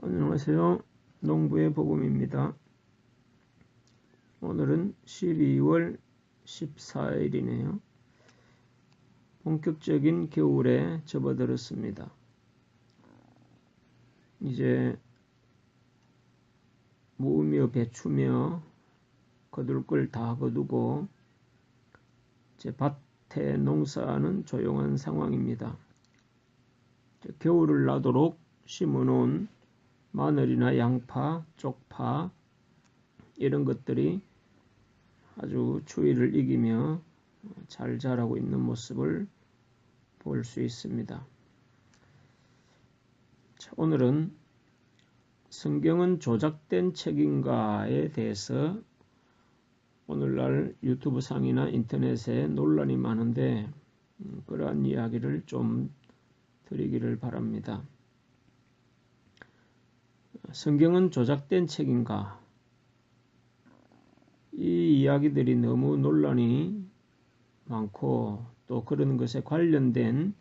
안녕하세요. 농부의 복음입니다. 오늘은 12월 14일이네요. 본격적인 겨울에 접어들었습니다. 이제 무으며 배추며 거둘 걸 다 거두고 제 밭에 농사는 조용한 상황입니다. 겨울을 나도록 심어놓은 마늘이나 양파, 쪽파 이런 것들이 아주 추위를 이기며 잘 자라고 있는 모습을 볼 수 있습니다. 자, 오늘은 성경은 조작된 책인가에 대해서 오늘날 유튜브 상이나 인터넷에 논란이 많은데 그러한 이야기를 좀 드리기를 바랍니다. 성경은 조작된 책인가? 이 이야기들이 너무 논란이 많고 또 그런 것에 관련된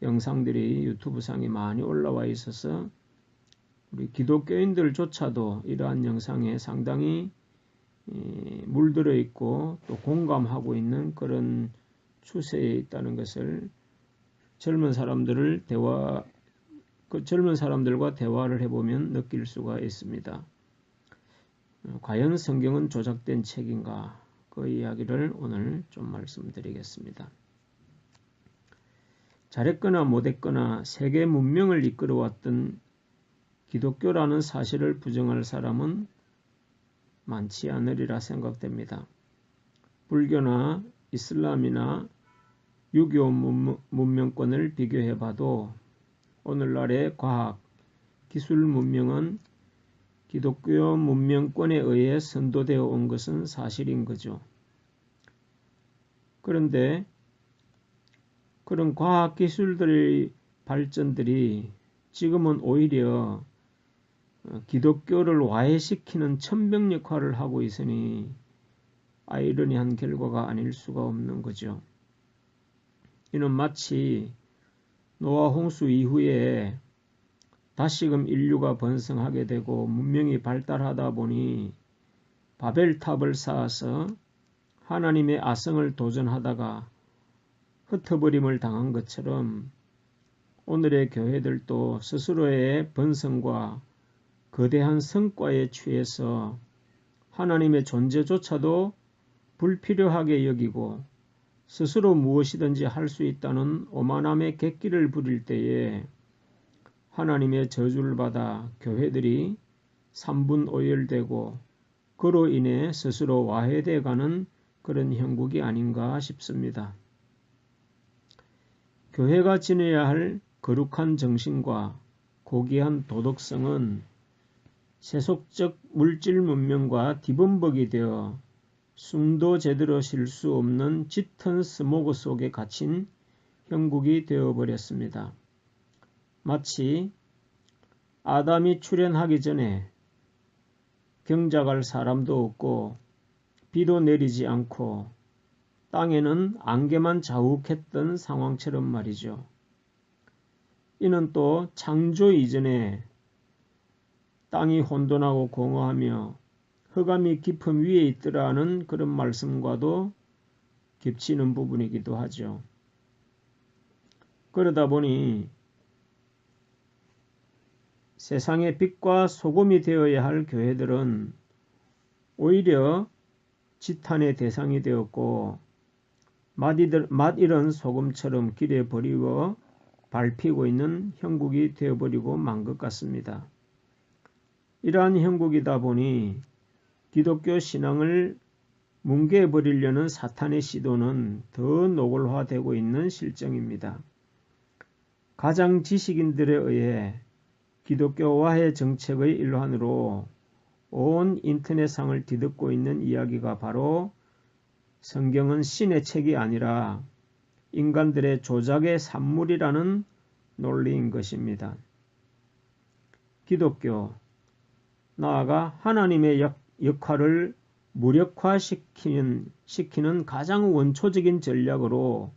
영상들이 유튜브 상에 많이 올라와 있어서 우리 기독교인들조차도 이러한 영상에 상당히 물들어 있고 또 공감하고 있는 그런 추세에 있다는 것을 젊은 사람들과 대화를 해보면 느낄 수가 있습니다. 과연 성경은 조작된 책인가? 그 이야기를 오늘 좀 말씀드리겠습니다. 잘했거나 못했거나 세계 문명을 이끌어왔던 기독교라는 사실을 부정할 사람은 많지 않으리라 생각됩니다. 불교나 이슬람이나 유교 문명권을 비교해봐도 오늘날의 과학, 기술 문명은 기독교 문명권에 의해 선도되어 온 것은 사실인 거죠. 그런데 그런 과학 기술들의 발전들이 지금은 오히려 기독교를 와해시키는 천병 역할을 하고 있으니 아이러니한 결과가 아닐 수가 없는 거죠. 이는 마치 노아 홍수 이후에 다시금 인류가 번성하게 되고 문명이 발달하다 보니 바벨탑을 쌓아서 하나님의 아성을 도전하다가 흩어버림을 당한 것처럼 오늘의 교회들도 스스로의 번성과 거대한 성과에 취해서 하나님의 존재조차도 불필요하게 여기고 스스로 무엇이든지 할 수 있다는 오만함의 객기를 부릴 때에 하나님의 저주를 받아 교회들이 삼분오열되고 그로 인해 스스로 와해되어 가는 그런 형국이 아닌가 싶습니다. 교회가 지녀야 할 거룩한 정신과 고귀한 도덕성은 세속적 물질 문명과 뒤범벅이 되어 숨도 제대로 쉴 수 없는 짙은 스모그 속에 갇힌 형국이 되어버렸습니다. 마치 아담이 출현하기 전에 경작할 사람도 없고 비도 내리지 않고 땅에는 안개만 자욱했던 상황처럼 말이죠. 이는 또 창조 이전에 땅이 혼돈하고 공허하며 흑암이 깊음 위에 있더라는 그런 말씀과도 겹치는 부분이기도 하죠. 그러다 보니 세상의 빛과 소금이 되어야 할 교회들은 오히려 지탄의 대상이 되었고 맛 잃은 소금처럼 길에 버리고 밟히고 있는 형국이 되어버리고 만 것 같습니다. 이러한 형국이다 보니 기독교 신앙을 뭉개버리려는 사탄의 시도는 더 노골화되고 있는 실정입니다. 가장 지식인들에 의해 기독교 와해 정책의 일환으로 온 인터넷상을 뒤덮고 있는 이야기가 바로 성경은 신의 책이 아니라 인간들의 조작의 산물이라는 논리인 것입니다. 기독교, 나아가 하나님의 역할을 무력화시키는 가장 원초적인 전략으로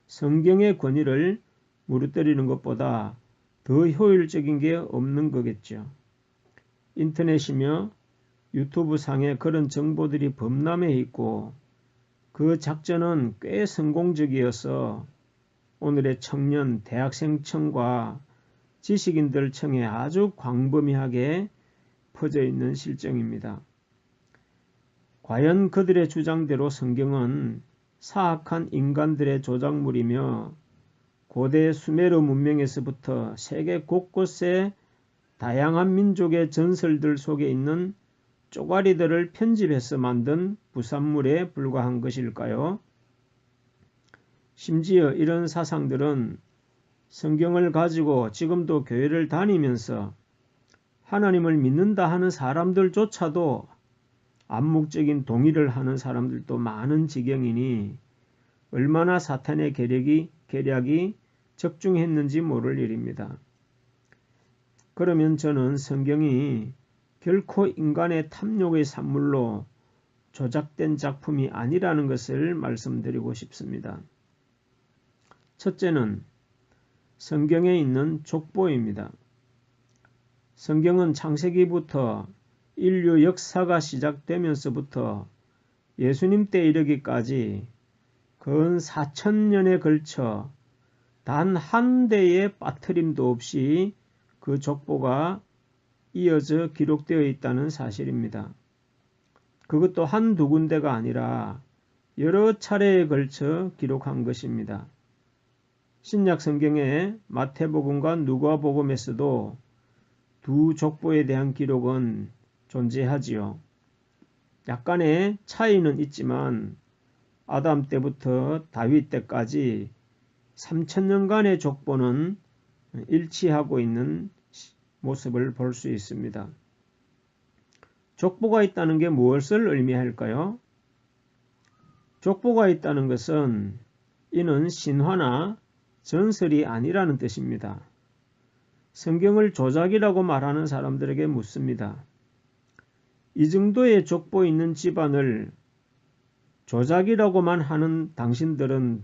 성경의 권위를 무너뜨리는 것보다 더 효율적인 게 없는 거겠죠. 인터넷이며 유튜브 상에 그런 정보들이 범람해 있고 그 작전은 꽤 성공적이어서 오늘의 청년, 대학생층과 지식인들 층에 아주 광범위하게 퍼져 있는 실정입니다. 과연 그들의 주장대로 성경은 사악한 인간들의 조작물이며 고대 수메르 문명에서부터 세계 곳곳의 다양한 민족의 전설들 속에 있는 쪼가리들을 편집해서 만든 부산물에 불과한 것일까요? 심지어 이런 사상들은 성경을 가지고 지금도 교회를 다니면서 하나님을 믿는다 하는 사람들조차도 암묵적인 동의를 하는 사람들도 많은 지경이니 얼마나 사탄의 계략이 적중했는지 모를 일입니다. 그러면 저는 성경이 결코 인간의 탐욕의 산물로 조작된 작품이 아니라는 것을 말씀드리고 싶습니다. 첫째는 성경에 있는 족보입니다. 성경은 창세기부터 인류 역사가 시작되면서부터 예수님 때 이르기까지 근 4,000년에 걸쳐 단 한 대의 빠트림도 없이 그 족보가 이어져 기록되어 있다는 사실입니다. 그것도 한두 군데가 아니라 여러 차례에 걸쳐 기록한 것입니다. 신약 성경의 마태복음과 누가복음에서도 두 족보에 대한 기록은 존재하지요. 약간의 차이는 있지만 아담 때부터 다윗 때까지 3,000년간의 족보는 일치하고 있는 모습을 볼 수 있습니다. 족보가 있다는 게 무엇을 의미할까요? 족보가 있다는 것은 이는 신화나 전설이 아니라는 뜻입니다. 성경을 조작이라고 말하는 사람들에게 묻습니다. 이 정도의 족보 있는 집안을 조작이라고만 하는 당신들은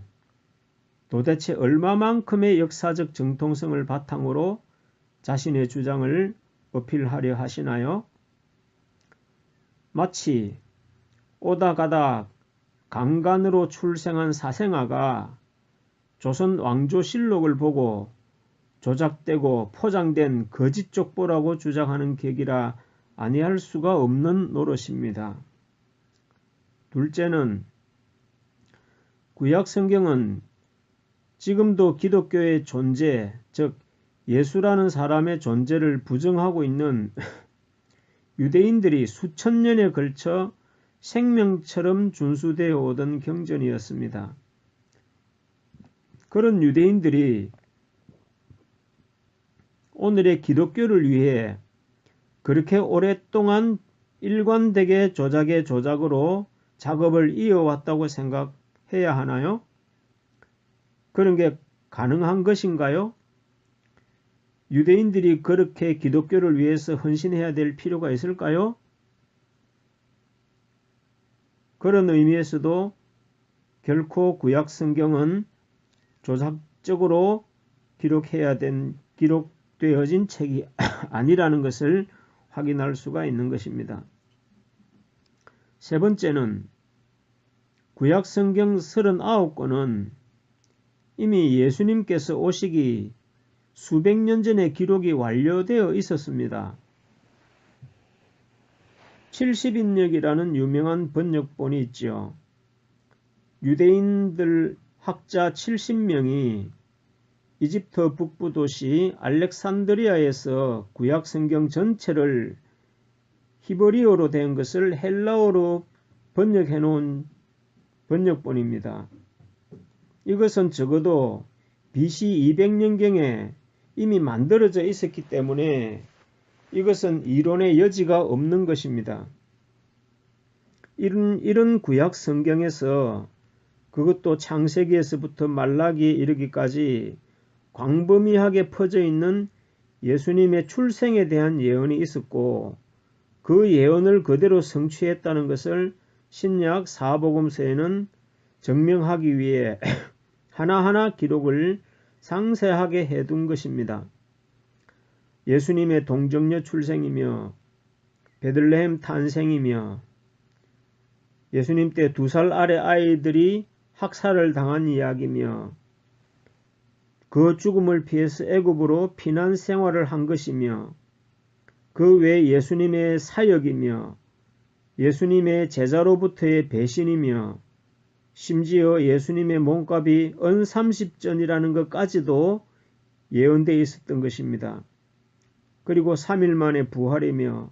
도대체 얼마만큼의 역사적 정통성을 바탕으로 자신의 주장을 어필하려 하시나요? 마치 오다 가다 강간으로 출생한 사생아가 조선 왕조실록을 보고 조작되고 포장된 거짓 족보라고 주장하는 격이라 아니할 수가 없는 노릇입니다. 둘째는 구약 성경은 지금도 기독교의 존재, 즉 예수라는 사람의 존재를 부정하고 있는 유대인들이 수천 년에 걸쳐 생명처럼 준수되어 오던 경전이었습니다. 그런 유대인들이 오늘의 기독교를 위해 그렇게 오랫동안 일관되게 조작의 조작으로 작업을 이어왔다고 생각해야 하나요? 그런 게 가능한 것인가요? 유대인들이 그렇게 기독교를 위해서 헌신해야 될 필요가 있을까요? 그런 의미에서도 결코 구약 성경은 조작적으로 기록되어진 책이 아니라는 것을 확인할 수가 있는 것입니다. 세 번째는 구약 성경 39권은 이미 예수님께서 오시기 수백 년 전에 기록이 완료되어 있었습니다. 70인역이라는 유명한 번역본이 있죠. 유대인들 학자 70명이 이집트 북부 도시 알렉산드리아에서 구약 성경 전체를 히브리어로 된 것을 헬라어로 번역해 놓은 번역본입니다. 이것은 적어도 BC 200년경에 이미 만들어져 있었기 때문에 이것은 이론의 여지가 없는 것입니다. 이런 구약 성경에서 그것도 창세기에서부터 말라기에 이르기까지 광범위하게 퍼져 있는 예수님의 출생에 대한 예언이 있었고 그 예언을 그대로 성취했다는 것을 신약 사복음서에는 증명하기 위해 하나하나 기록을 상세하게 해둔 것입니다. 예수님의 동정녀 출생이며 베들레헴 탄생이며 예수님 때 2살 아래 아이들이 학살을 당한 이야기며 그 죽음을 피해서 애굽으로 피난 생활을 한 것이며 그 외 예수님의 사역이며 예수님의 제자로부터의 배신이며 심지어 예수님의 몸값이 은 30전이라는 것까지도 예언되어 있었던 것입니다. 그리고 3일 만에 부활이며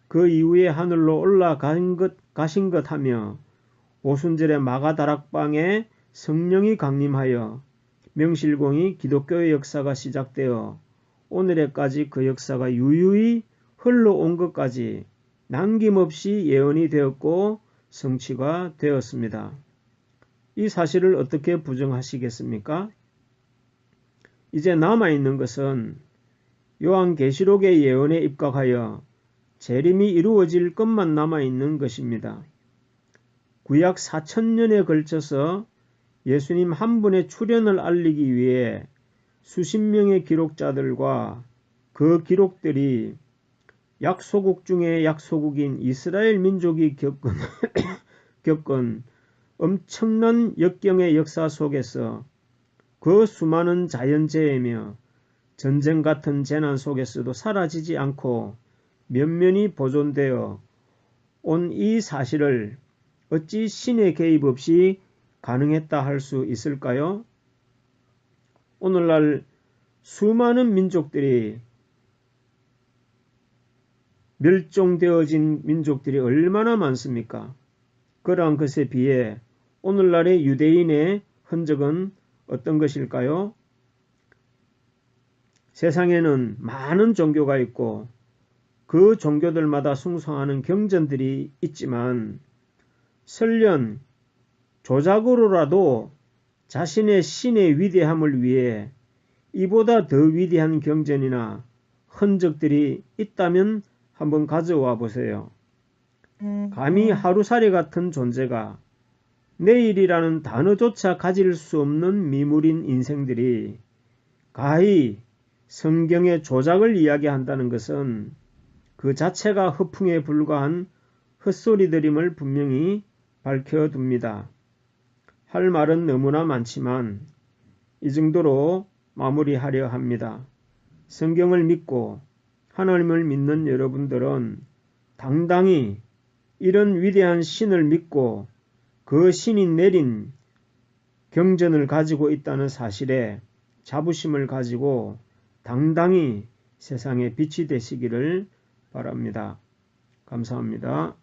그 이후에 하늘로 올라가신 것 하며 오순절에 마가다락방에 성령이 강림하여 명실공히 기독교의 역사가 시작되어 오늘에까지 그 역사가 유유히 흘러온 것까지 남김없이 예언이 되었고 성취가 되었습니다. 이 사실을 어떻게 부정하시겠습니까? 이제 남아있는 것은 요한계시록의 예언에 입각하여 재림이 이루어질 것만 남아있는 것입니다. 구약 4000년에 걸쳐서 예수님 한 분의 출현을 알리기 위해 수십 명의 기록자들과 그 기록들이 약소국 중에 약소국인 이스라엘 민족이 겪은 엄청난 역경의 역사 속에서 그 수많은 자연재해며 전쟁 같은 재난 속에서도 사라지지 않고 면면히 보존되어 온 이 사실을 어찌 신의 개입 없이 가능했다 할 수 있을까요? 오늘날 수많은 민족들이 멸종되어진 민족들이 얼마나 많습니까? 그러한 것에 비해 오늘날의 유대인의 흔적은 어떤 것일까요? 세상에는 많은 종교가 있고 그 종교들마다 숭상하는 경전들이 있지만 설령 조작으로라도 자신의 신의 위대함을 위해 이보다 더 위대한 경전이나 흔적들이 있다면 한번 가져와 보세요. 감히 하루살이 같은 존재가 내일이라는 단어조차 가질 수 없는 미물인 인생들이 가히 성경의 조작을 이야기한다는 것은 그 자체가 허풍에 불과한 헛소리들임을 분명히 밝혀둡니다. 할 말은 너무나 많지만 이 정도로 마무리하려 합니다. 성경을 믿고 하나님을 믿는 여러분들은 당당히 이런 위대한 신을 믿고 그 신이 내린 경전을 가지고 있다는 사실에 자부심을 가지고 당당히 세상에 빛이 되시기를 바랍니다. 감사합니다.